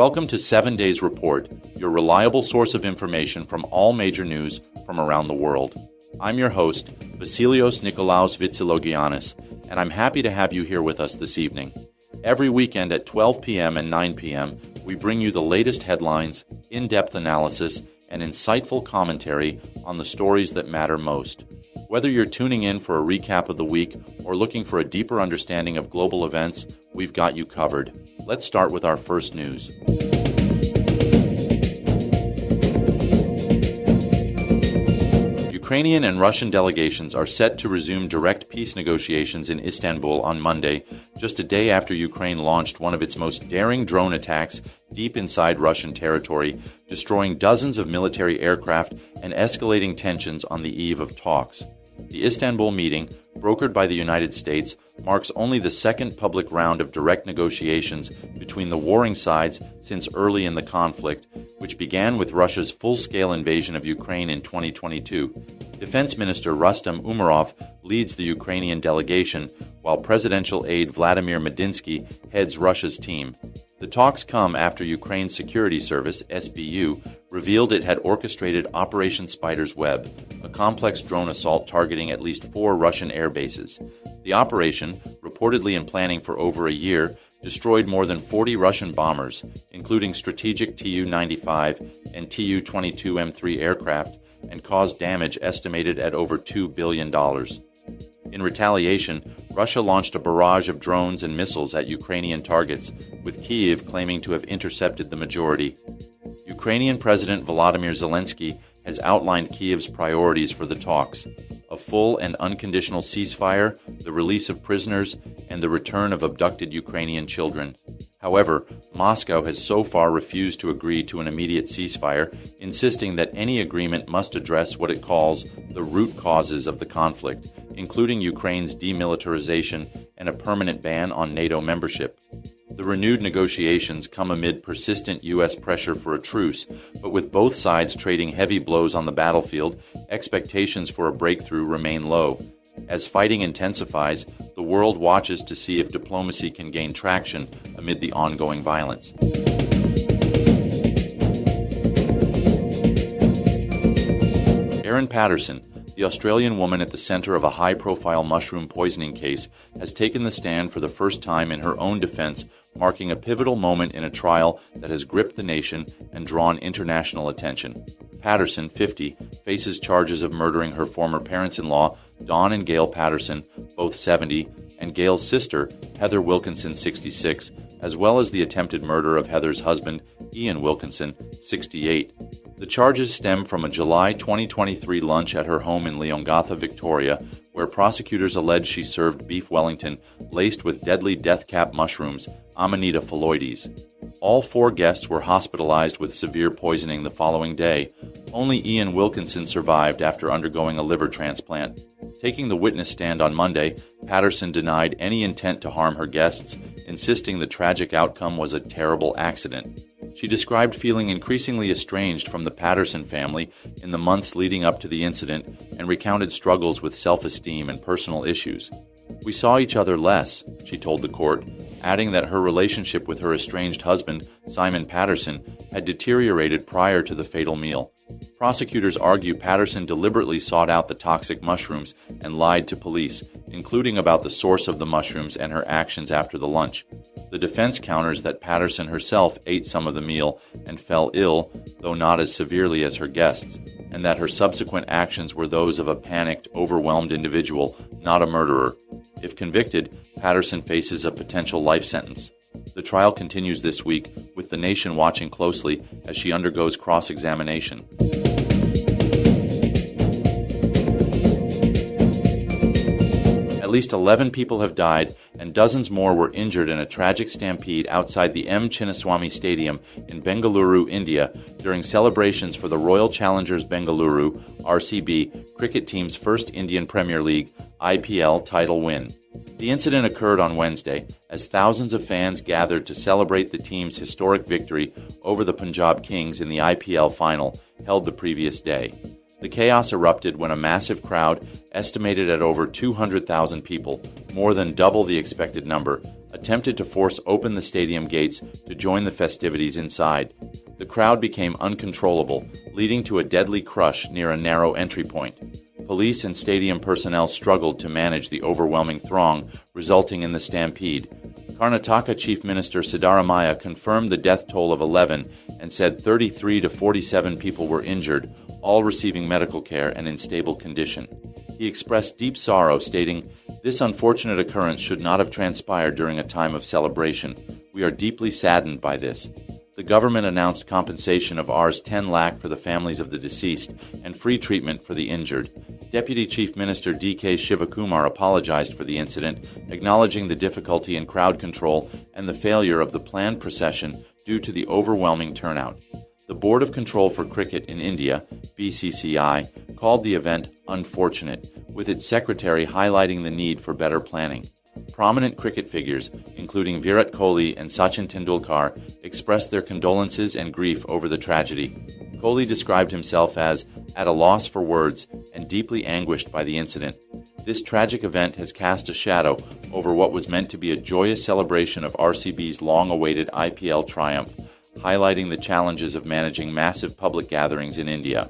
Welcome to 7 Days Report, your reliable source of information from all major news from around the world. I'm your host, Vasilios Nikolaos Vitzilogiannis, and I'm happy to have you here with us this evening. Every weekend at 12 p.m. and 9 p.m., we bring you the latest headlines, in-depth analysis, and insightful commentary on the stories that matter most. Whether you're tuning in for a recap of the week or looking for a deeper understanding of global events, we've got you covered. Let's start with our first news. Ukrainian and Russian delegations are set to resume direct peace negotiations in Istanbul on Monday, just a day after Ukraine launched one of its most daring drone attacks deep inside Russian territory, destroying dozens of military aircraft and escalating tensions on the eve of talks. The Istanbul meeting, brokered by the United States, marks only the second public round of direct negotiations between the warring sides since early in the conflict, which began with Russia's full-scale invasion of Ukraine in 2022. Defense Minister Rustem Umerov leads the Ukrainian delegation, while presidential aide Vladimir Medinsky heads Russia's team. The talks come after Ukraine's security service, SBU, revealed it had orchestrated Operation Spider's Web, a complex drone assault targeting at least 4 Russian air bases. The operation, reportedly in planning for over a year, destroyed more than 40 Russian bombers, including strategic Tu-95 and Tu-22M3 aircraft, and caused damage estimated at over $2 billion. In retaliation, Russia launched a barrage of drones and missiles at Ukrainian targets, with Kyiv claiming to have intercepted the majority. Ukrainian President Volodymyr Zelensky has outlined Kyiv's priorities for the talks: a full and unconditional ceasefire, the release of prisoners, and the return of abducted Ukrainian children. However, Moscow has so far refused to agree to an immediate ceasefire, insisting that any agreement must address what it calls the root causes of the conflict, including Ukraine's demilitarization and a permanent ban on NATO membership. The renewed negotiations come amid persistent U.S. pressure for a truce, but with both sides trading heavy blows on the battlefield, expectations for a breakthrough remain low. As fighting intensifies, the world watches to see if diplomacy can gain traction amid the ongoing violence. Erin Patterson, the Australian woman at the center of a high-profile mushroom poisoning case, has taken the stand for the first time in her own defense, marking a pivotal moment in a trial that has gripped the nation and drawn international attention. Patterson, 50, faces charges of murdering her former parents-in-law, Dawn and Gail Patterson, both 70, and Gail's sister, Heather Wilkinson, 66, as well as the attempted murder of Heather's husband, Ian Wilkinson, 68. The charges stem from a July 2023 lunch at her home in Leongatha, Victoria, where prosecutors allege she served beef Wellington laced with deadly death cap mushrooms, Amanita phalloides. All 4 guests were hospitalized with severe poisoning the following day. Only Ian Wilkinson survived after undergoing a liver transplant. Taking the witness stand on Monday, Patterson denied any intent to harm her guests, insisting the tragic outcome was a terrible accident. She described feeling increasingly estranged from the Patterson family in the months leading up to the incident and recounted struggles with self-esteem and personal issues. "We saw each other less," she told the court, adding that her relationship with her estranged husband, Simon Patterson, had deteriorated prior to the fatal meal. Prosecutors argue Patterson deliberately sought out the toxic mushrooms and lied to police, including about the source of the mushrooms and her actions after the lunch. The defense counters that Patterson herself ate some of the meal and fell ill, though not as severely as her guests, and that her subsequent actions were those of a panicked, overwhelmed individual, not a murderer. If convicted, Patterson faces a potential life sentence. The trial continues this week, with the nation watching closely as she undergoes cross-examination. At least 11 people have died and dozens more were injured in a tragic stampede outside the M. Chinnaswamy Stadium in Bengaluru, India, during celebrations for the Royal Challengers Bengaluru (RCB) cricket team's first Indian Premier League (IPL) title win. The incident occurred on Wednesday as thousands of fans gathered to celebrate the team's historic victory over the Punjab Kings in the IPL final, held the previous day. The chaos erupted when a massive crowd, estimated at over 200,000 people, more than double the expected number, attempted to force open the stadium gates to join the festivities inside. The crowd became uncontrollable, leading to a deadly crush near a narrow entry point. Police and stadium personnel struggled to manage the overwhelming throng, resulting in the stampede. Karnataka Chief Minister Siddaramaiah confirmed the death toll of 11 and said 33 to 47 people were injured, all receiving medical care and in stable condition. He expressed deep sorrow, stating, "This unfortunate occurrence should not have transpired during a time of celebration. We are deeply saddened by this." The government announced compensation of Rs 10 lakh for the families of the deceased and free treatment for the injured. Deputy Chief Minister D.K. Shivakumar apologized for the incident, acknowledging the difficulty in crowd control and the failure of the planned procession due to the overwhelming turnout. The Board of Control for Cricket in India, BCCI, called the event unfortunate, with its secretary highlighting the need for better planning. Prominent cricket figures, including Virat Kohli and Sachin Tendulkar, expressed their condolences and grief over the tragedy. Kohli described himself as at a loss for words and deeply anguished by the incident. This tragic event has cast a shadow over what was meant to be a joyous celebration of RCB's long-awaited IPL triumph, highlighting the challenges of managing massive public gatherings in India.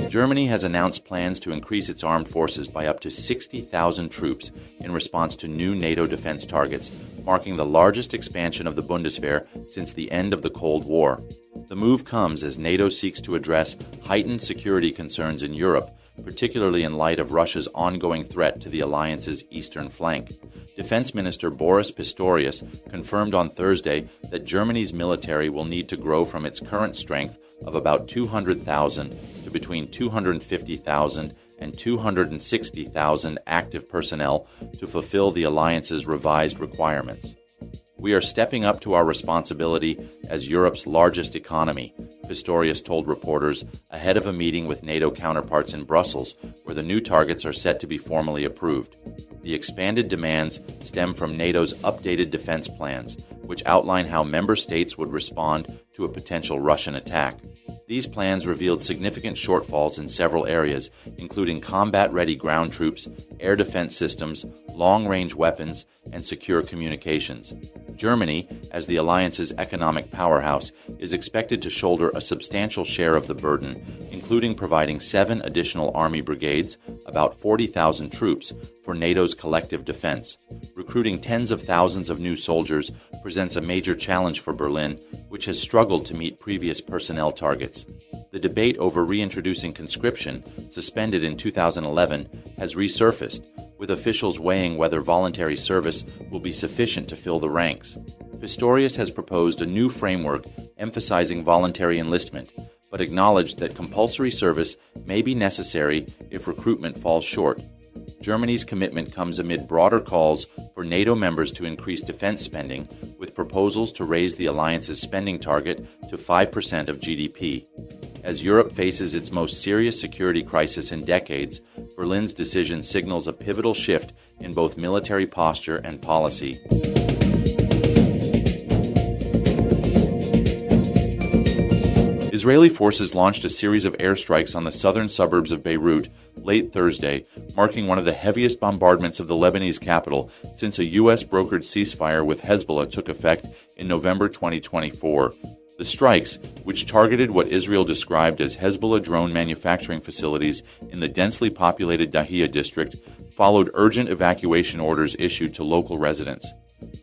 Germany has announced plans to increase its armed forces by up to 60,000 troops in response to new NATO defense targets, marking the largest expansion of the Bundeswehr since the end of the Cold War. The move comes as NATO seeks to address heightened security concerns in Europe, particularly in light of Russia's ongoing threat to the alliance's eastern flank. Defense Minister Boris Pistorius confirmed on Thursday that Germany's military will need to grow from its current strength of about 200,000 to between 250,000 and 260,000 active personnel to fulfill the alliance's revised requirements. "We are stepping up to our responsibility as Europe's largest economy," Pistorius told reporters ahead of a meeting with NATO counterparts in Brussels, where the new targets are set to be formally approved. The expanded demands stem from NATO's updated defense plans, which outline how member states would respond to a potential Russian attack. These plans revealed significant shortfalls in several areas, including combat-ready ground troops, air defense systems, long-range weapons, and secure communications. Germany, as the alliance's economic powerhouse, is expected to shoulder a substantial share of the burden, including providing 7 additional army brigades, about 40,000 troops, for NATO's collective defense. Recruiting tens of thousands of new soldiers presents a major challenge for Berlin, which has struggled to meet previous personnel targets. The debate over reintroducing conscription, suspended in 2011, has resurfaced, with officials weighing whether voluntary service will be sufficient to fill the ranks. Pistorius has proposed a new framework emphasizing voluntary enlistment, but acknowledged that compulsory service may be necessary if recruitment falls short. Germany's commitment comes amid broader calls for NATO members to increase defense spending, with proposals to raise the alliance's spending target to 5% of GDP. As Europe faces its most serious security crisis in decades, Berlin's decision signals a pivotal shift in both military posture and policy. Israeli forces launched a series of airstrikes on the southern suburbs of Beirut late Thursday, marking one of the heaviest bombardments of the Lebanese capital since a U.S.-brokered ceasefire with Hezbollah took effect in November 2024. The strikes, which targeted what Israel described as Hezbollah drone manufacturing facilities in the densely populated Dahiyah district, followed urgent evacuation orders issued to local residents.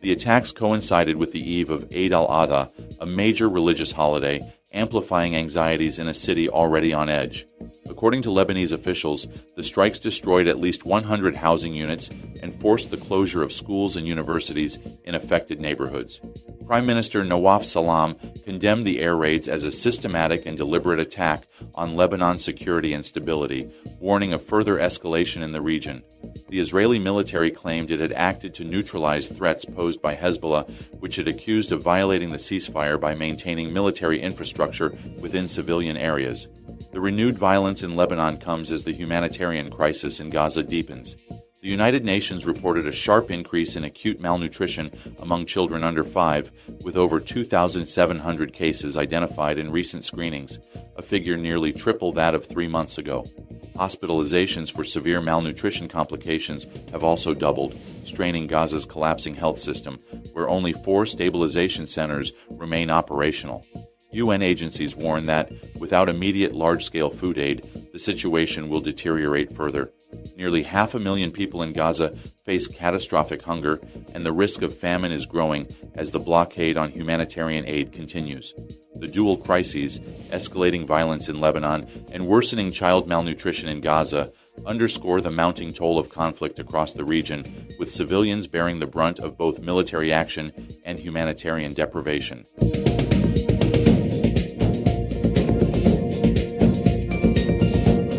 The attacks coincided with the eve of Eid al-Adha, a major religious holiday, amplifying anxieties in a city already on edge. According to Lebanese officials, the strikes destroyed at least 100 housing units and forced the closure of schools and universities in affected neighborhoods. Prime Minister Nawaf Salam condemned the air raids as a systematic and deliberate attack on Lebanon's security and stability, warning of further escalation in the region. The Israeli military claimed it had acted to neutralize threats posed by Hezbollah, which it accused of violating the ceasefire by maintaining military infrastructure within civilian areas. The renewed violence in Lebanon comes as the humanitarian crisis in Gaza deepens. The United Nations reported a sharp increase in acute malnutrition among children under 5, with over 2,700 cases identified in recent screenings, a figure nearly triple that of 3 months ago. Hospitalizations for severe malnutrition complications have also doubled, straining Gaza's collapsing health system, where only 4 stabilization centers remain operational. UN agencies warn that, without immediate large-scale food aid, the situation will deteriorate further. Nearly 500,000 people in Gaza face catastrophic hunger, and the risk of famine is growing as the blockade on humanitarian aid continues. The dual crises, escalating violence in Lebanon and worsening child malnutrition in Gaza, underscore the mounting toll of conflict across the region, with civilians bearing the brunt of both military action and humanitarian deprivation.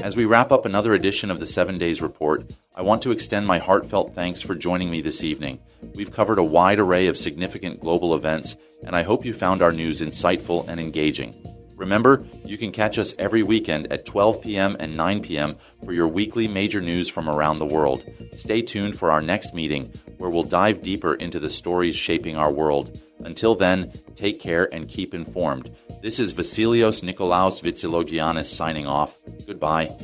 As we wrap up another edition of the 7 Days Report, I want to extend my heartfelt thanks for joining me this evening. We've covered a wide array of significant global events, and I hope you found our news insightful and engaging. Remember, you can catch us every weekend at 12 p.m. and 9 p.m. for your weekly major news from around the world. Stay tuned for our next meeting, where we'll dive deeper into the stories shaping our world. Until then, take care and keep informed. This is Vasilios Nikolaos Vitsilogiannis signing off. Goodbye.